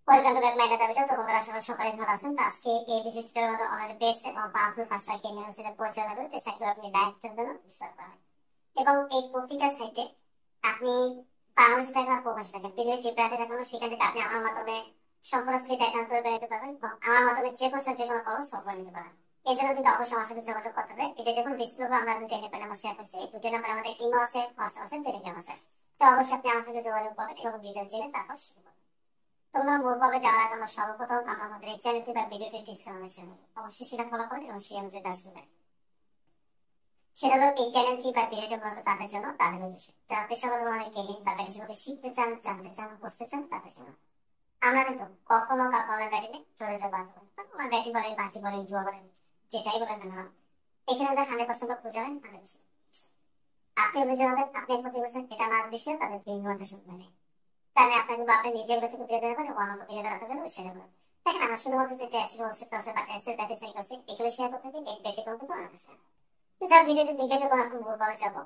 Welcome to back my data video. তো বন্ধুরা সবাই সকালে ভালো আছেন। তো আজকে এই ভিডিওটির মধ্যে অনেক বেস্ট এবং পাওয়ারফুল পাঁচটা গেমের সাথে পরিচয় হবে, যে সাইটগুলো আপনি ডাইরেক্টের জন্য ইনস্টল করেন। এবং এই প্রতিটা সাইটে আপনি বাংলাদেশে থাকেন বা প্রবাসে থাকেন, ভিডিও যে প্রান্তে থাকেন সেখান থেকে আপনি আমার মাধ্যমে সম্পূর্ণ ফ্রিতে অ্যাকাউন্ট তৈরি করে নিতে পারবেন এবং আমার মাধ্যমে যে কোনো যে কোনো খরচ সলভ করে নিতে পারবেন। এই জন্য কিন্তু অবশ্যই আমার সাথে যোগাযোগ করতে হবে। এতে দেখুন ডিসপ্লে আমরা দুটো হেল্পলাইন নাম্বার শেয়ার করছি। এই দুটো নাম্বার আমাদের ইমো আছে, হোয়াটসঅ্যাপ আছে, টেলিগ্রাম আছে। তো অবশ্যই আপনি আমার সাথে যোগাযোগ করবেন এবং ডিটেলস জেনে তারপর শুরু করবেন। তোমরা মূলভাবে যাওয়ার আগে আমরা সর্বপ্রথম আমাদের এই চ্যানেলটি বা ভিডিওটি ডিসক্রিপশন অবশ্যই সেটা ফলো করে এবং সেই অনুযায়ী কাজ করবে। সেটা হলো এই চ্যানেলটি বা ভিডিওটি মূলত তাদের জন্য, তাদের উদ্দেশ্যে যারা পেশাগত ধরনের গেমিং বা ব্যাটিং শিখতে চান, জানতে চান, বুঝতে চান তাদের জন্য। আমরা কিন্তু কখনো কারো ব্যাটিংয়ে চলে যাবো না। ব্যাটিং বলেন, বাজি বলেন, জুয়া বলেন, যেটাই বলেন না কেন, এখানে 100% খুঁজে হয় 100%। আপনি অভিযোগ হবেন, আপনি প্রতি বছর এটা মাস বিষয়ে তাদের 3 ঘন্টা সময় নেই। তাহলে আপনাকে আপনি নিজেগুলো থেকে বিরত রাখবেন এবং অন্য বিরত রাখার জন্য উৎসাহ করবেন। দেখেন আমরা শুধুমাত্র যে টেস্ট রোলসে ক্লাসে বা টেস্টের ব্যাটে সাইকেল আছে এগুলো শেয়ার করতে থাকি, এক ব্যক্তিগত কিন্তু অনেক আছে। তো যার ভিডিওটি দেখে যখন আপনি ভুলভাবে যাবো,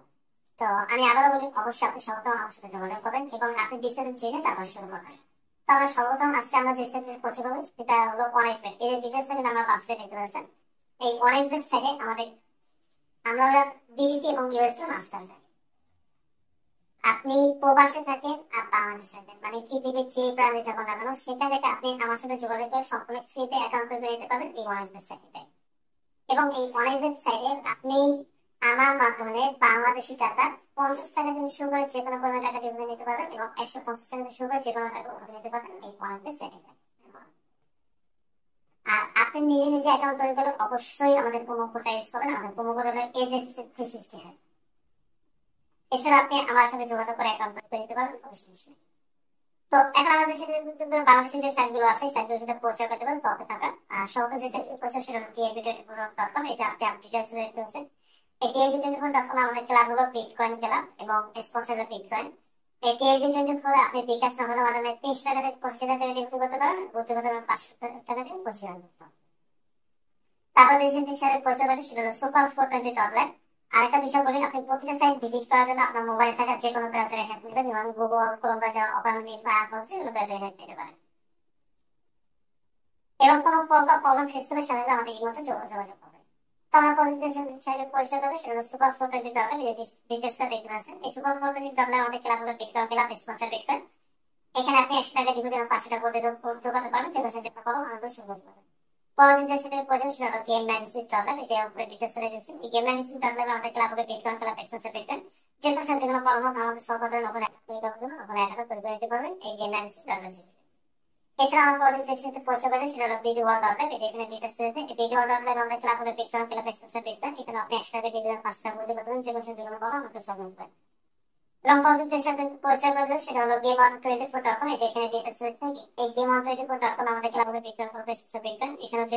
তো আমি আবারও বলি অবশ্যই আপনি সর্বপ্রথম আমার সাথে যোগাযোগ করবেন এবং আপনি বিস্তারিত জেনে তারপর শুরু করবেন। তো আমরা সর্বপ্রথম আজকে আমরা যে সাইটে করতে পারবো সেটা হলো অনেক্সবেট। এর ডিটেলস কিন্তু আমরা পাবলিক দেখতে পাচ্ছেন। এই অনেক্সবেট সাইটে আমাদের আমরা বিজিটি এবং ইউএসডি মাস্টার যাই। আপনি প্রবাসে থাকেন আর বাংলাদেশে থাকেন, মানে পৃথিবীর যে প্রান্তে থাকুন না কেন সেখান থেকে আপনি আমার সাথে যোগাযোগ করে সম্পূর্ণ ফ্রিতে অ্যাকাউন্ট করে নিতে পারবেন এই ওয়াইজ ওয়েবসাইটে। এবং এই ওয়াইজ ওয়েবসাইটে আপনি আমার মাধ্যমে বাংলাদেশি টাকা 50 টাকা থেকে শুরু করে যে কোনো পরিমাণ টাকা ডিপোজিট নিতে পারবেন এবং 150 টাকা থেকে শুরু করে যে কোনো টাকা উঠে নিতে পারবেন এই ওয়াইজ ওয়েবসাইটে। আর আপনি নিজে নিজে অ্যাকাউন্ট তৈরি করলে অবশ্যই আমাদের প্রোমো কোডটা ইউজ করবেন। আমাদের প্রোমো কোড হলো এজেন্সি 360। এছাড়া আপনি আমার সাথে যোগাযোগ করে অ্যাকাউন্ট তৈরি করে নিতে পারবেন অবশ্যই। তো এখন আমাদের সাথে বাংলাদেশের যে সাইটগুলো আছে এই সাইটগুলোর সাথে পরিচয় করতে পারেন তবে থাকা। আর সহজে যে সাইটগুলো পরিচয় সেটা হলো tnb24.com। এই যে আপনি ডিটেইলস দেখতে পাচ্ছেন, এই tnb24.com আমাদের ক্লাব হলো বিটকয়েন ক্লাব এবং স্পন্সর হলো বিটকয়েন। এই tnb24 আপনি বিকাশ নগদের মাধ্যমে 30 টাকা থেকে 25,000 টাকা ডিপোজিট করতে পারেন, বুঝতে করতে পারেন 500 টাকা থেকে 25,000 টাকা। তারপর যে জিনিসের সাথে পরিচয় করবে সেটা হলো সুপার 420 আরেকটা বিষয় বলি, আপনি প্রতিটা সাইট ভিজিট করার জন্য আপনার মোবাইল থাকা যে কোনো ব্রাউজারে হেল্প নেবেন, যেমন Google, Chrome browser, Opera mini, Firefox, যেগুলো ব্রাউজারে হেল্প নিতে পারেন। এবং কোনো প্রবলেম ফেস করলে সাধারণত আমাদের এই মতো যোগাযোগ করবে। তো আমরা প্রতিদিন সাইটে পরিচয় করবে সেটা হলো সুপার 420 এই ডিটেলসটা দেখতে পাচ্ছেন। এই সুপার 420 আমাদের ক্লাবগুলো বিটকয়েন ক্লাব, স্পন্সর বিটকয়েন। এখানে আপনি 100 টাকা ডিপোজিট এবং 500 টাকা যোগাতে পারবেন, যেটা সাহায্য করবো আমাদের শুরু করতে পারবেন। পরবর্তী যে সেটা প্রয়োজন সেটা হলো গেম 96 এই যে উপরে ডিটেইলস দেখেছেন। এই গেম 96 আমাদের ক্লাবের বিটকয়েন ক্লাব স্পন্সর বিটকয়েন, যে কোনো সাথে কোনো পরামর্শ আমাদের সর্বদা নতুন অ্যাকাউন্ট তৈরি করতে হবে, নতুন অ্যাকাউন্ট তৈরি করে দিতে পারবেন এই গেম 96। এছাড়া আমরা পরবর্তী যে সেটা পরিচয় করে সেটা হলো বিডি ওয়ার্ল্ড লাইভ। এই যে এখানে ডিটেইলস দেখেন, এই বিডি ওয়ার্ল্ড লাইভ আমাদের ক্লাবের বিটকয়েন ক্লাব স্পন্সর বিটকয়েন। এখানে আপনি 100 টাকা দিয়ে 500 টাকা করতে পারবেন, যে কোনো সাথে কোনো পরামর্শ আমাদের সলভ করতে পারবেন। এবং পরবর্তীতে সাথে পরিচয় করবে সেটা হলো game124.com। এই যে এখানে ডিটেইলস দেখেন, এই game124.com আমাদের ক্লাবের বিটকয়েন ক্লাব স্পন্সর বিটকয়েন। এখানে যে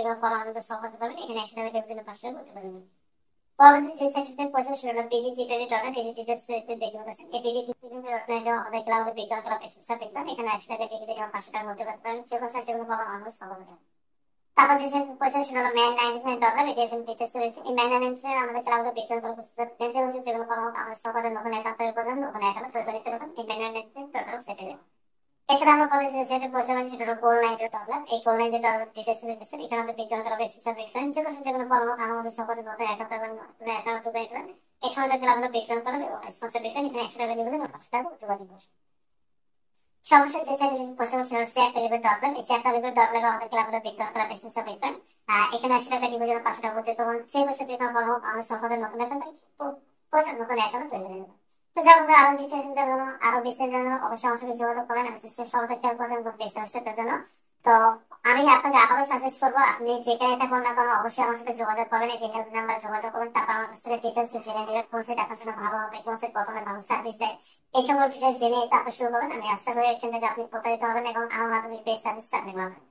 কোনো পরামর্শ আমাদের সলভ করতে পারবেন, এখানে 100 টাকা দিয়ে 500 টাকা করতে পারবেন। পরবর্তী যে সেশনটা পড়ছে সেটা হলো pg20.net। এই ডিটেইলস দেখতে পাচ্ছেন, এই pg20.net আমাদের cloud bitcoin club special bitcoin. এখানে 100 টাকা দিয়ে এবং 500 টাকা মধ্যে করতে পারেন, যে কোনো সাইট যেগুলো পাবো আমরা সলভ করতে। তারপর যে সেশন পড়ছে সেটা হলো man99.net। এই যে ডিটেইলস দেখেন, এই man99 আমাদের cloud bitcoin club special bitcoin, যেগুলো পাবো আমরা সলভ করতে নতুন অ্যাকাউন্ট তৈরি করবেন, নতুন অ্যাকাউন্ট তৈরি করতে পারবেন এই man99 টোটাল সেটে। এছাড়া আমরা বলি যে যেটা পরিচালনা সেটা হলো gold9 এই gold9 ডিটেইলস দেখেছেন। এখানে আমাদের বিজ্ঞান ক্লাব স্পেশাল বিজ্ঞান, যে কোনো পরামর্শ আমাদের সকলের মধ্যে অ্যাকাউন্ট করবেন, অ্যাকাউন্ট তৈরি করবেন। এখানে আমাদের ক্লাব বিজ্ঞান ক্লাব এবং স্পন্সর বিজ্ঞান, এখানে 100 টাকা দিবেন এবং 500 টাকা যোগাযোগ করবেন। সর্বশেষ যে সাইট পরিচালনা সেটা হচ্ছে চ্যাটলিবেট.লাইভ। এই চ্যাটলিবেট.লাইভ আমাদের ক্লাব বিজ্ঞান ক্লাব স্পেশাল বিজ্ঞান। এখানে 100 টাকা দিবেন এবং 500 টাকা করতে তখন যে বছর যে কোনো পরামর্শ আমাদের সকলের নতুন নতুন অ্যাকাউন্ট তৈরি করে নেবেন। তো যখন আরো ডিটেইলস জন্য আরো বিস্তারিত জন্য অবশ্যই আমার সাথে যোগাযোগ করবেন। আমি সবাই খেয়াল করবেন সেটার জন্য। তো আমি আপনাকে আবারও সাজেস্ট করবো, আপনি যেখানে থাকুন না কেন অবশ্যই আমার সাথে যোগাযোগ করবেন, এই হেল্প নাম্বার যোগাযোগ করবেন। তারপর আমার কাছ থেকে ডিটেইলস জেনে নেবেন কোন সেট আপনার জন্য ভালো হবে, কোন সেট প্রথমে ভালো সার্ভিস দেয়, এই সকল ডিটেইলস জেনে তারপর শুরু করবেন। আমি আশা করি এখান থেকে আপনি প্রতারিত হবেন এবং আমার মাধ্যমে বেস্ট সার্ভিস আপনি পাবেন।